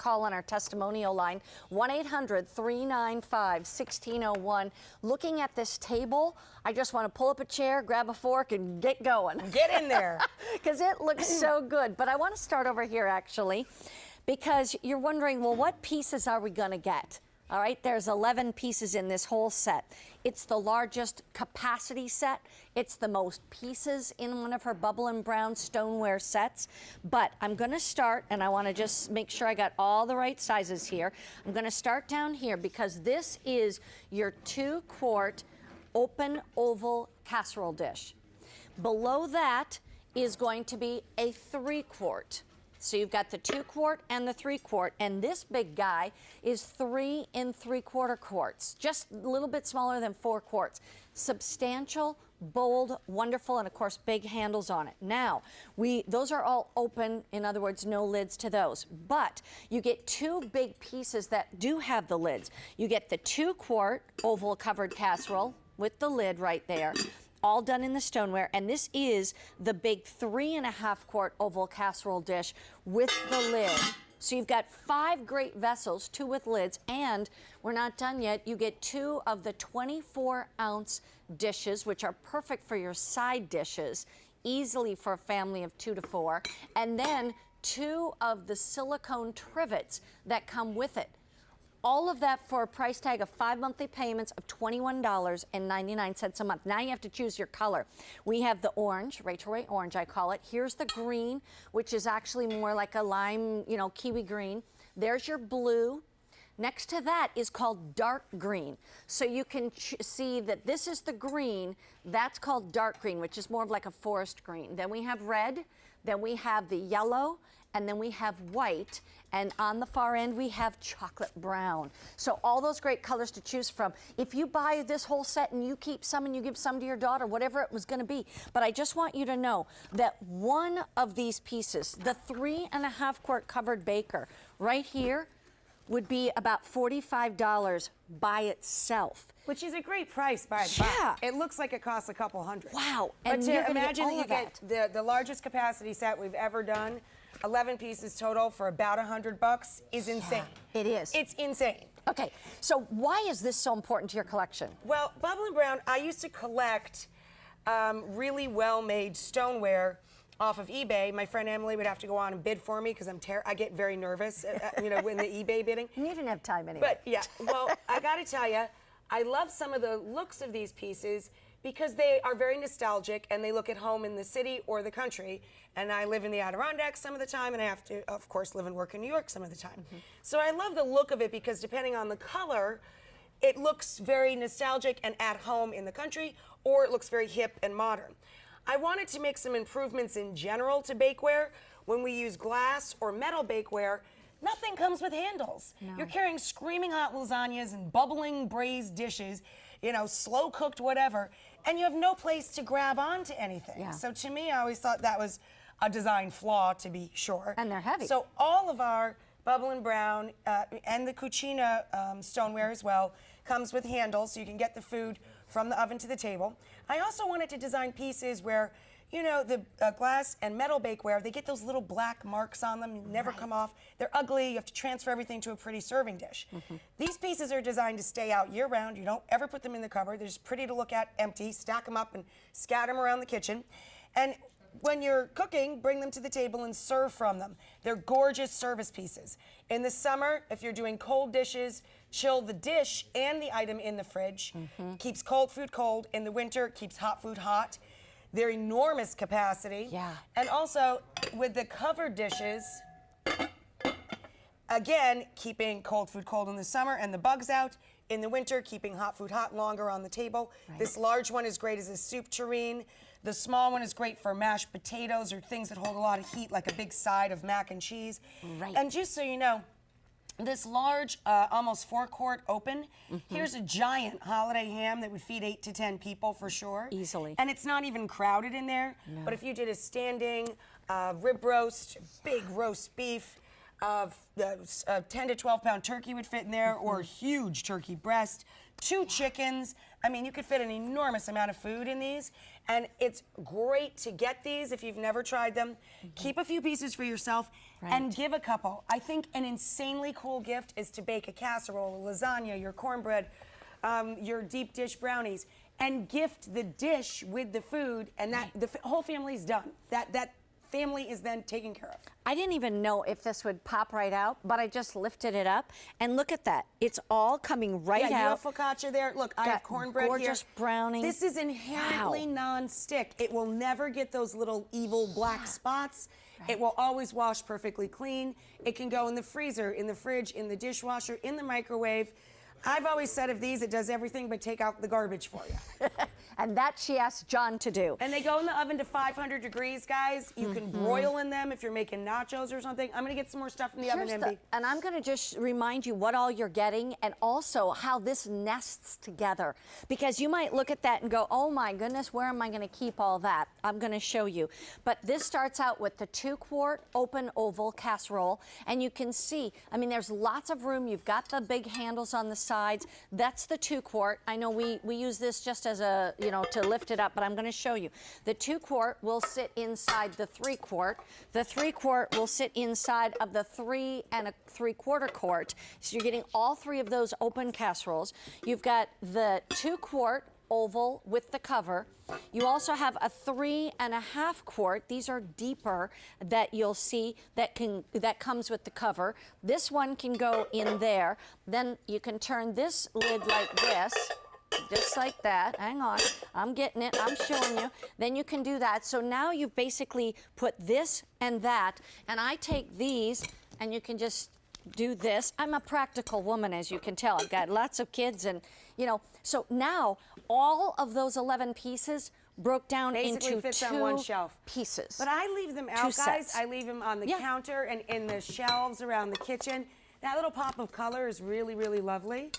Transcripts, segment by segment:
call on our testimonial line, 1-800-395-1601. Looking at this table, I just want to pull up a chair, grab a fork, and get going. Get in there. Because it looks so good. But I want to start over here, actually, because you're wondering, well, what pieces are we going to get? All right, there's 11 pieces in this whole set. It's the largest capacity set. It's the most pieces in one of her Bubble and Brown stoneware sets. But I'm going to start, and I want to just make sure I got all the right sizes here. I'm going to start down here because this is your 2-quart open oval casserole dish. Below that is going to be a 3-quart. So you've got the 2-quart and the 3-quart, and this big guy is 3 3/4 quarts, just a little bit smaller than 4 quarts. Substantial, bold, wonderful, and of course big handles on it. Now, those are all open, in other words, no lids to those. But you get 2 big pieces that do have the lids. You get the 2-quart oval covered casserole with the lid right there, all done in the stoneware, and this is the big 3.5-quart oval casserole dish with the lid. So you've got 5 great vessels, 2 with lids, and we're not done yet. You get 2 of the 24-ounce dishes, which are perfect for your side dishes, easily for a family of 2 to 4, and then 2 of the silicone trivets that come with it. All of that for a price tag of 5 monthly payments of $21.99 a month. Now you have to choose your color. We have the orange, Rachael Ray orange, I call it. Here's the green, which is actually more like a lime, kiwi green. There's your blue. Next to that is called dark green. So you can see that this is the green. That's called dark green, which is more of like a forest green. Then we have red. Then we have the yellow. And then we have white, and on the far end we have chocolate brown. So all those great colors to choose from. If you buy this whole set and you keep some and you give some to your daughter, whatever it was going to be. But I just want you to know that one of these pieces, the 3.5-quart covered baker right here, would be about $45 by itself. Which is a great price by yeah. It looks like it costs a couple $100. Wow. And to imagine that you get the largest capacity set we've ever done, 11 pieces total for about $100 is insane. It is. It's insane. Okay, so why is this so important to your collection? Well, Bubble and Brown, I used to collect really well-made stoneware off of eBay. My friend Emily would have to go on and bid for me because I get very nervous, in the eBay bidding. You didn't have time anyway. But yeah, well, I got to tell you, I love some of the looks of these pieces because they are very nostalgic and they look at home in the city or the country. And I live in the Adirondacks some of the time, and I have to, of course, live and work in New York some of the time. Mm-hmm. So I love the look of it because depending on the color, it looks very nostalgic and at home in the country, or it looks very hip and modern. I wanted to make some improvements in general to bakeware. When we use glass or metal bakeware, nothing comes with handles. No. You're carrying screaming hot lasagnas and bubbling braised dishes, slow cooked whatever, and you have no place to grab onto anything. Yeah. So to me, I always thought that was a design flaw, to be sure. And they're heavy. So all of our Bubble and Brown and the Cucina stoneware as well comes with handles, so you can get the food from the oven to the table. I also wanted to design pieces where, the glass and metal bakeware, they get those little black marks on them, never come off. They're ugly. You have to transfer everything to a pretty serving dish. Mm-hmm. These pieces are designed to stay out year-round. You don't ever put them in the cupboard. They're just pretty to look at, empty. Stack them up and scatter them around the kitchen. And when you're cooking, bring them to the table and serve from them. They're gorgeous service pieces. In the summer, if you're doing cold dishes, chill the dish and the item in the fridge. Mm-hmm. Keeps cold food cold. In the winter, keeps hot food hot. They're enormous capacity. Yeah. And also, with the covered dishes, again, keeping cold food cold in the summer and the bugs out. In the winter, keeping hot food hot longer on the table. Right. This large one is great as a soup tureen. The small one is great for mashed potatoes or things that hold a lot of heat, like a big side of mac and cheese. Right. And just so you know, this large, almost 4-quart open, here's a giant holiday ham that would feed 8 to 10 people for sure. Easily. And it's not even crowded in there. No. But if you did a standing rib roast, big roast beef, of the 10 to 12 pound turkey would fit in there, or huge turkey breast, 2 chickens. I mean, you could fit an enormous amount of food in these, and it's great to get these if you've never tried them. Keep a few pieces for yourself and give a couple. I think an insanely cool gift is to bake a casserole, a lasagna, your cornbread, your deep dish brownies, and gift the dish with the food, and that the whole family's done. That family is then taken care of. I didn't even know if this would pop right out, but I just lifted it up, and look at that. It's all coming right out. Yeah, you have focaccia there. Look, I have cornbread here. Gorgeous brownie. This is inherently non-stick. It will never get those little evil black spots. It will always wash perfectly clean. It can go in the freezer, in the fridge, in the dishwasher, in the microwave. I've always said of these, it does everything but take out the garbage for you. And that she asked John to do. And they go in the oven to 500 degrees, guys. You can broil in them if you're making nachos or something. I'm going to get some more stuff in the oven, MB. And I'm going to just remind you what all you're getting, and also how this nests together. Because you might look at that and go, oh my goodness, where am I going to keep all that? I'm going to show you. But this starts out with the 2-quart open oval casserole. And you can see, I mean, there's lots of room. You've got the big handles on the sides. That's the 2-quart. I know we use this just as a, to lift it up, but I'm going to show you. The 2-quart will sit inside the 3-quart. The 3-quart will sit inside of the 3 3/4 quart. So you're getting all 3 of those open casseroles. You've got the 2-quart oval with the cover. You also have a 3.5 quart. These are deeper that you'll see that comes with the cover. This one can go in there. Then you can turn this lid like this. Just like that. Hang on. I'm getting it. I'm showing you. Then you can do that. So now you've basically put this and that. And I take these, and you can just do this. I'm a practical woman, as you can tell. I've got lots of kids, and, so now all of those 11 pieces broke down Basically into fits 2 on one shelf. pieces. But I leave them out, guys. Sets. I leave them on the counter and in the shelves around the kitchen. That little pop of color is really, really lovely.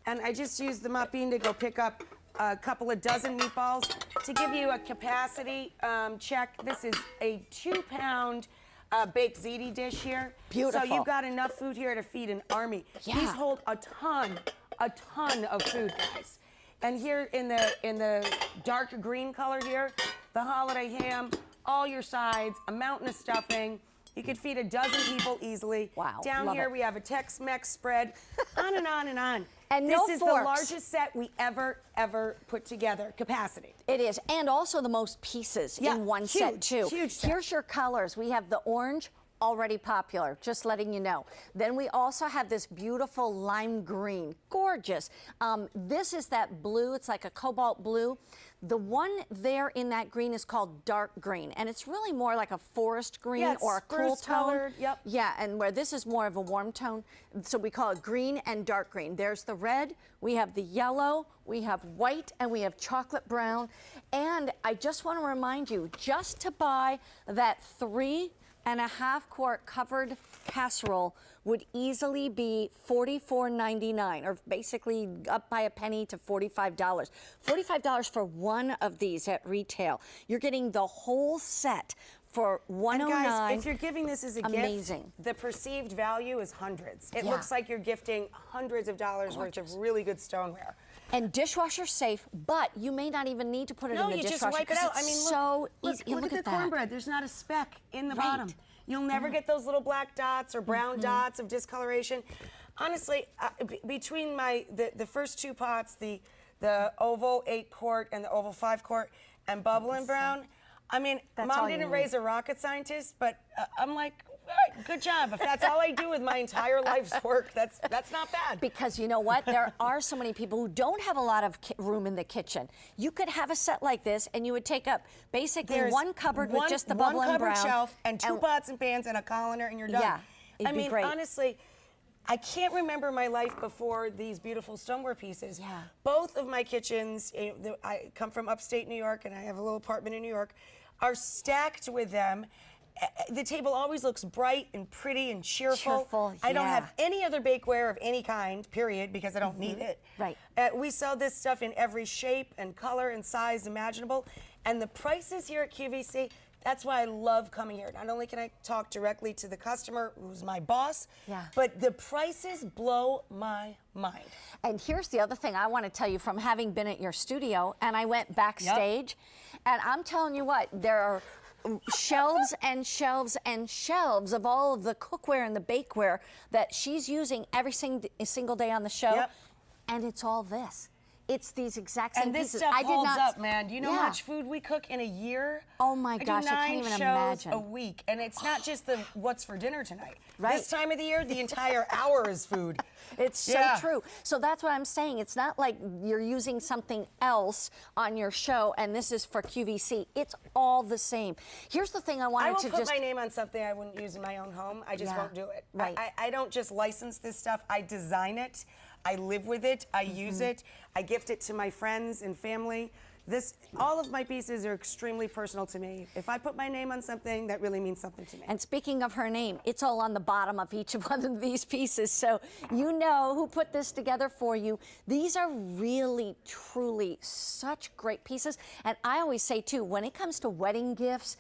And I just used the mop bean to go pick up a couple of dozen meatballs to give you a capacity check. This is a 2-pound baked ziti dish here. Beautiful. So you've got enough food here to feed an army. Yeah. These hold a ton of food, guys. And here in the dark green color here, the holiday ham, all your sides, a mountain of stuffing. You could feed a dozen people easily. Wow. Down love here it. we have a Tex-Mex spread, on and on and on. And this no is forks. the largest set we ever put together, capacity. It is, and also the most pieces in one set too. Huge set. Here's your colors. We have the orange, already popular, just letting you know. Then we also have this beautiful lime green, gorgeous. This is that blue, it's like a cobalt blue. The one there in that green is called dark green, and it's really more like a forest green or a cool tone. Colored, yep. Yeah, and where this is more of a warm tone, so we call it green and dark green. There's the red, we have the yellow, we have white, and we have chocolate brown. And I just want to remind you, just to buy that 3.5 quart covered casserole would easily be $44.99, or basically up by a penny to $45. $45 for one of these at retail. You're getting the whole set for $109. And guys, if you're giving this as a Amazing. gift, the perceived value is hundreds. It Yeah. looks like you're gifting hundreds of dollars worth of really good stoneware. And dishwasher safe, but you may not even need to put it in the you dishwasher. just wipe it out. I mean, so easy. Look Look at at the that. cornbread. There's not a speck in the Right. bottom. You'll never get those little black dots or brown dots of discoloration. Honestly, between the first 2 pots, the oval 8-quart and the oval 5-quart, and bubble and brown, I mean, That's Mom all you didn't need. raise a rocket scientist, but I'm like, all right, good job. If that's all I do with my entire life's work, that's not bad. Because you know what? There are so many people who don't have a lot of room in the kitchen. You could have a set like this, and you would take up basically There's one cupboard with just the bubble and brown. one cupboard shelf and 2 pots and pans and a colander, and you're done. Yeah, it'd I be mean, great. honestly, I can't remember my life before these beautiful stoneware pieces. Yeah. Both of my kitchens, I come from upstate New York, and I have a little apartment in New York, are stacked with them. The table always looks bright and pretty and cheerful. I don't yeah. have any other bakeware of any kind, period, because I don't need it. Right. We sell this stuff in every shape and color and size imaginable. And the prices here at QVC, That's why I love coming here. Not only can I talk directly to the customer, who's my boss, Yeah. but the prices blow my mind. And here's the other thing I want to tell you from having been at your studio, and I went backstage, and I'm telling you what, there are shelves and shelves and shelves of all of the cookware and the bakeware that she's using every single day on the show, Yep. and it's all this. It's these exact same And this pieces. stuff I did holds not, up, man. Do you know how Yeah. much food we cook in a year? Oh my I do gosh, I can't 9 even shows imagine. a week, and it's not just the what's for dinner tonight. Right. This time of the year, the entire hour is food. It's so Yeah. true. So that's what I'm saying. It's not like you're using something else on your show and this is for QVC. It's all the same. Here's the thing I wanted I won't to put just... my name on something I wouldn't use in my own home. I just Yeah. won't do it. Right. I don't just license this stuff. I design it. I live with it. I use it. I gift it to my friends and family. All of my pieces are extremely personal to me. If I put my name on something, that really means something to me. And speaking of her name, it's all on the bottom of each one of these pieces, so you know who put this together for you. These are really, truly such great pieces. And I always say, too, when it comes to wedding gifts,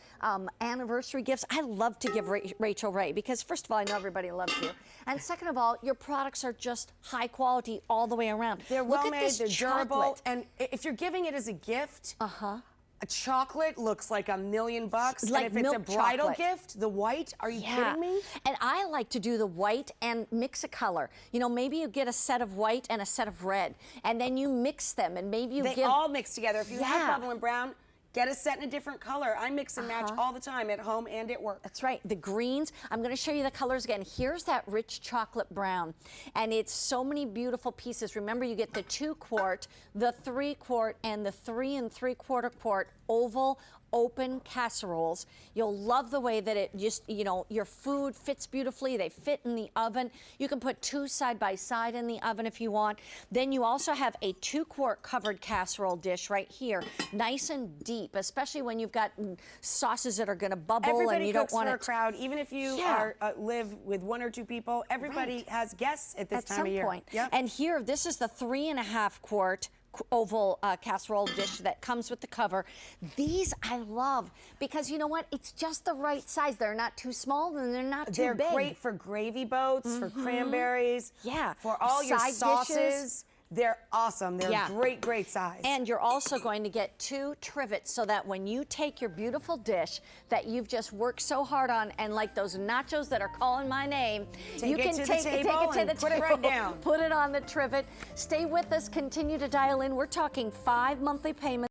anniversary gifts, I love to give Rachael Ray because, first of all, I know everybody loves you. And second of all, your products are just high quality all the way around. They're Look well at made, this they're durable, chocolate. and if you're giving it as a gift, a chocolate looks like $1 million. Like and if it's a milk bridal chocolate. gift, the white, are you kidding me? And I like to do the white and mix a color. You know, maybe you get a set of white and a set of red, and then you mix them, and maybe you They give... all mix together. If you Yeah. have bubble and brown, get a set in a different color. I mix and match all the time at home and at work. That's right, the greens. I'm going to show you the colors again. Here's that rich chocolate brown, and it's so many beautiful pieces. Remember, you get the 2 quart, the 3 quart, and the 3 3/4 quart oval open casseroles. You'll love the way that it just, you know, your food fits beautifully. They fit in the oven. You can put 2 side by side in the oven if you want. Then you also have a 2 quart covered casserole dish right here, nice and deep, especially when you've got sauces that are going to bubble Everybody and you cooks don't want for a it. crowd, even if you Yeah. live with 1 or 2 people. Everybody Right. has guests at this At time some of year. point. Yep. And here, this is the 3.5 quart oval casserole dish that comes with the cover. These I love because you know what? It's just the right size. They're not too small and they're not too They're big. great for gravy boats, for cranberries, Yeah. for all your Side sauces. dishes. They're awesome. They're Yeah. great, great size. And you're also going to get 2 trivets so that when you take your beautiful dish that you've just worked so hard on, and like those nachos that are calling my name, Take you it can to the take table it to and the put it table, right down. Put it on the trivet. Stay with us. Continue to dial in. We're talking 5 monthly payments.